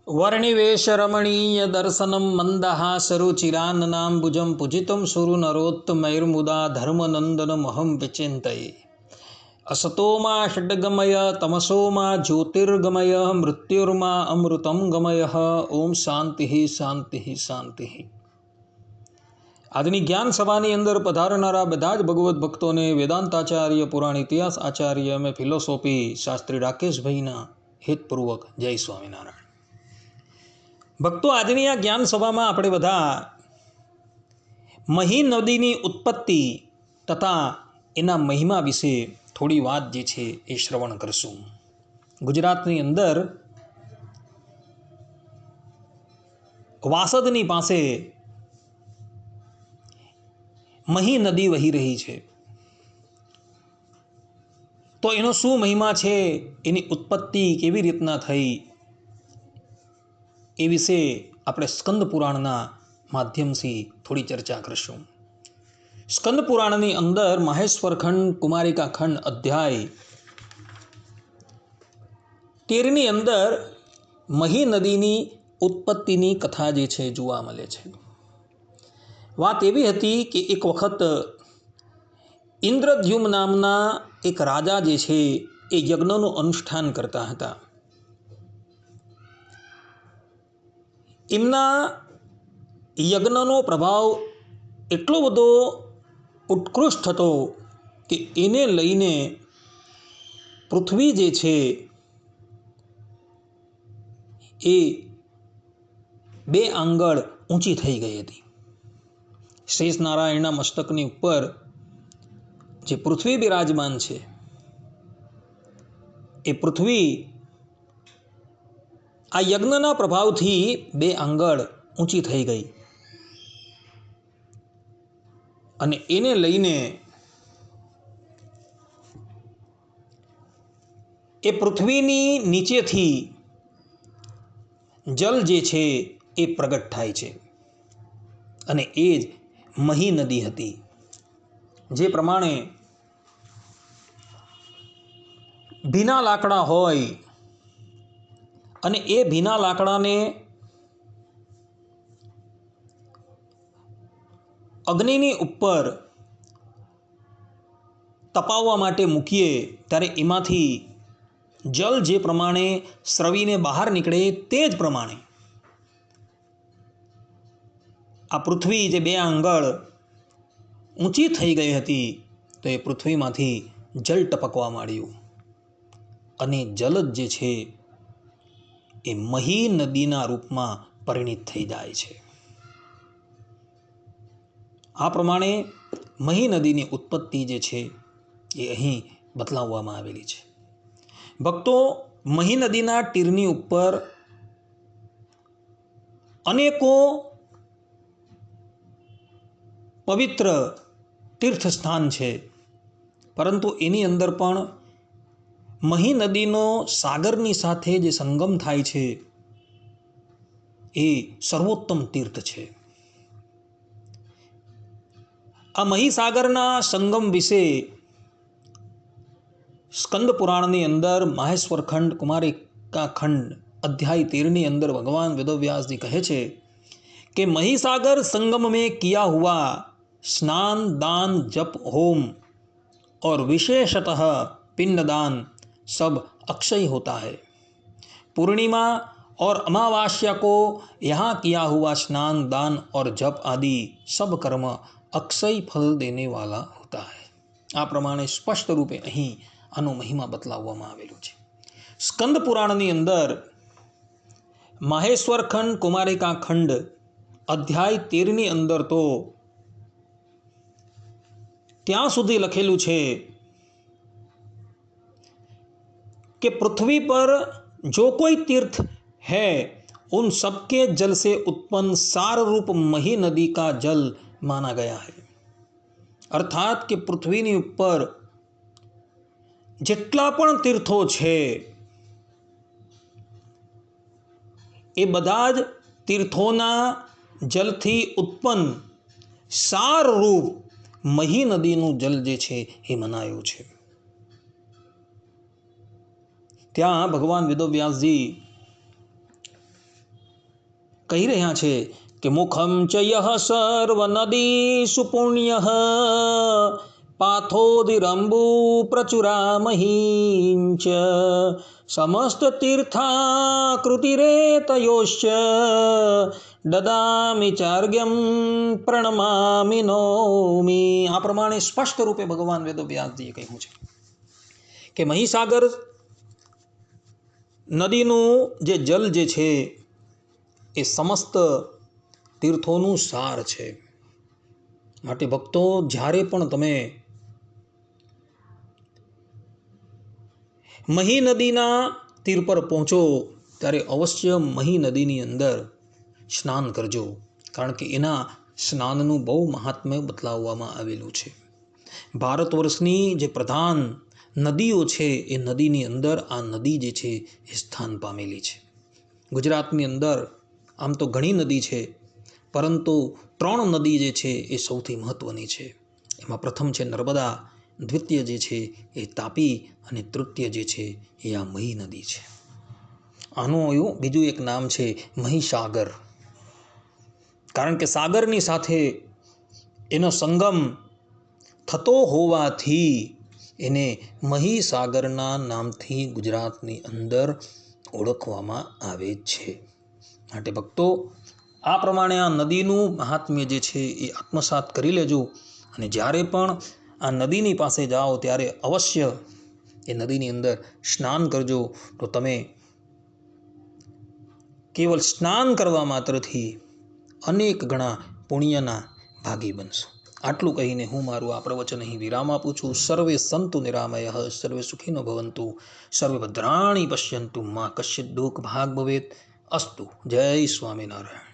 वर्णिवेशरमणीय दर्शनं मन्दहासरुचिरान्नाम्बुजं पूजितं सुरु नरोत्तमैर्मुदा धर्मनन्दनमहं विचिन्तये। असतो मा षड्गमय तमसो मा ज्योतिर्गमय मृत्युर्मा अमृतं गमय। ओम शांति शांति शांति। આજની જ્ઞાન સભાની અંદર પધારનારા બધા જ ભગવત ભક્તોને વેદાંતાચાર્ય પુરાણ ઇતિહાસ આચાર્ય અમે ફિલોસોફી શાસ્ત્રી રાકેશભાઈના હિતપૂર્વક જય સ્વામિનારાયણ। ભક્તો, આજની આ જ્ઞાન સભામાં આપણે બધા મહી નદીની ઉત્પત્તિ તથા એના મહિમા વિશે થોડી વાત જે છે એ શ્રવણ કરશું। ગુજરાતની અંદર વાસદની પાસે મહી નદી વહી રહી છે, તો એનો શું મહિમા છે, એની ઉત્પત્તિ કેવી રીતના થઈ, એ વિશે આપણે સ્કંદ પુરાણના માધ્યમથી થોડી ચર્ચા કરશું। સ્કંદ પુરાણની અંદર માહેશ્વર ખંડ કુમારિકા ખંડ અધ્યાય 13ની અંદર મહી નદીની ઉત્પત્તિની કથા જે છે જોવા મળે છે। વાત એવી હતી કે એક વખત ઇન્દ્રદ્યુમ્ન નામના એક રાજા જે છે એ યજ્ઞનું અનુષ્ઠાન કરતા હતા। એમના યજ્ઞનો પ્રભાવ એટલો બધો ઉત્કૃષ્ટ હતો કે એને લઈને પૃથ્વી જે છે એ 2 આંગળ ઊંચી થઈ ગઈ હતી। શેષ નારાયણના મસ્તકની ઉપર જે પૃથ્વી બિરાજમાન છે એ પૃથ્વી આ યજ્ઞના પ્રભાવથી 2 આંગળ ઊંચી થઈ ગઈ અને એને લઈને એ પૃથ્વીની નીચેથી જલ જે છે એ પ્રગટ થાય છે અને એ જ મહી નદી હતી। જે પ્રમાણે ભીના લાકડા હોય અને એ ભીના લાકડાને અગ્નિની ઉપર તપાવવા માટે મૂકીએ ત્યારે એમાંથી જલ જે પ્રમાણે સ્રવીને બહાર નીકળે તે જ પ્રમાણે આ પૃથ્વી જે 2 આંગળ ઊંચી થઈ ગઈ હતી તો એ પૃથ્વીમાંથી જલ ટપકવા માંડ્યું અને જલ જે છે એ મહી નદીના રૂપમાં પરિણિત થઈ જાય છે। આ પ્રમાણે મહી નદીની ઉત્પત્તિ જે છે એ અહીં બતલાવવામાં આવેલી છે। ભક્તો, મહી નદીના તીરની ઉપર અનેકો પવિત્ર તીર્થ સ્થાન છે, પરંતુ એની અંદર પણ મહી નદીનો સાગરની સાથે જે સંગમ થાય છે એ સર્વોત્તમ તીર્થ છે। આ મહીસાગરના સંગમ વિશે સ્કંદ પુરાણની અંદર માહેશ્વર ખંડ કુમારિકા ખંડ અધ્યાય 13ની અંદર ભગવાન વેદવ્યાસજી કહે છે कि महिसागर संगम में किया हुआ स्नान दान जप होम और विशेषतः पिंडदान सब अक्षय होता है। पूर्णिमा और अमावास्या को यहाँ किया हुआ स्नान दान और जप आदि सब कर्म अक्षय फल देने वाला होता है। आ प्रमाणे स्पष्ट रूपे અહીં આનો મહિમા બતલાવવામાં આવેલો છે। સ્કંદ પુરાણની અંદર માહેશ્વર ખંડ કુમારિકા ખંડ અધ્યાય 13ની અંદર તો ત્યાં સુધી લખેલું છે कि पृथ्वी पर जो कोई तीर्थ है उन सबके जल से उत्पन्न सार रूप मही नदी का जल माना गया है। अर्थात कि पृथ्वीनी ऊपर જેટલા પણ તીર્થો છે એ બધા જ તીર્થોના જલથી ઉત્પન્ન સાર રૂપ મહી નદીનું જલ જે છે એ મનાયું છે। ત્યાં ભગવાન વેદવ્યાસજી કહી રહ્યા છે કે મુખમ ચ યહ સર્વ નદીષુ પુણ્યઃ પાથોદિરંબુ પ્રચુરામહીંચ સમસ્ત તીર્થાકૃતિરેતયોશ્ચ દદામિ ચાર્ગ્યમ પ્રણમામિ નૌમિ. આ પ્રમાણે સ્પષ્ટ રૂપે ભગવાન વેદવ્યાસજીએ કહ્યું છે કે મહીસાગર નદીનું જે જલ જે છે એ સમસ્ત તીર્થોનું સાર છે. માટે ભક્તો, જ્યારે પણ તમે મહી નદીના તીર પર પહોંચો ત્યારે અવશ્ય મહી નદીની અંદર સ્નાન કરજો, કારણ કે એના સ્નાનનું બહુ મહાત્મ્ય બતલાવવામાં આવેલું છે. ભારત વર્ષની જે પ્રધાન નદીઓ છે એ નદીની અંદર આ નદી જે છે એ સ્થાન પામેલી છે. ગુજરાતની અંદર આમ તો ઘણી નદી છે, પરંતુ 3 નદી જે છે એ સૌથી મહત્ત્વની છે. એમાં પ્રથમ છે નર્મદા, દ્વિતીય જે છે એ તાપી અને તૃતીય જે છે એ આ મહી નદી છે. આનું એવું બીજું એક નામ છે મહીસાગર, કારણ કે સાગરની સાથે એનો સંગમ થતો હોવાથી એને મહીસાગરના નામથી ગુજરાતની અંદર ઓળખવામાં આવે છે. માટે ભક્તો, આ પ્રમાણે આ નદીનું મહાત્મ્ય જે છે એ આત્મસાત કરી લેજો, અને જ્યારે પણ આ નદીની પાસે જાઓ ત્યારે અવશ્ય એ નદીની અંદર સ્નાન કરજો. તો તમે કેવલ સ્નાન કરવા માત્રથી અનેક ગણા પુણ્યના ભાગી બનશો. આટલું કહીને હું મારું આ પ્રવચન અહીં વિરામ આપું છું. સર્વે સંતુ નિરામયઃ, સર્વે સુખીનો ભવંતુ, સર્વે ભદ્રાણી પશ્યંતુ, મા કશ્ચિત દુઃખ ભાગ ભવેત. અસ્તુ. જય સ્વામિનારાયણ.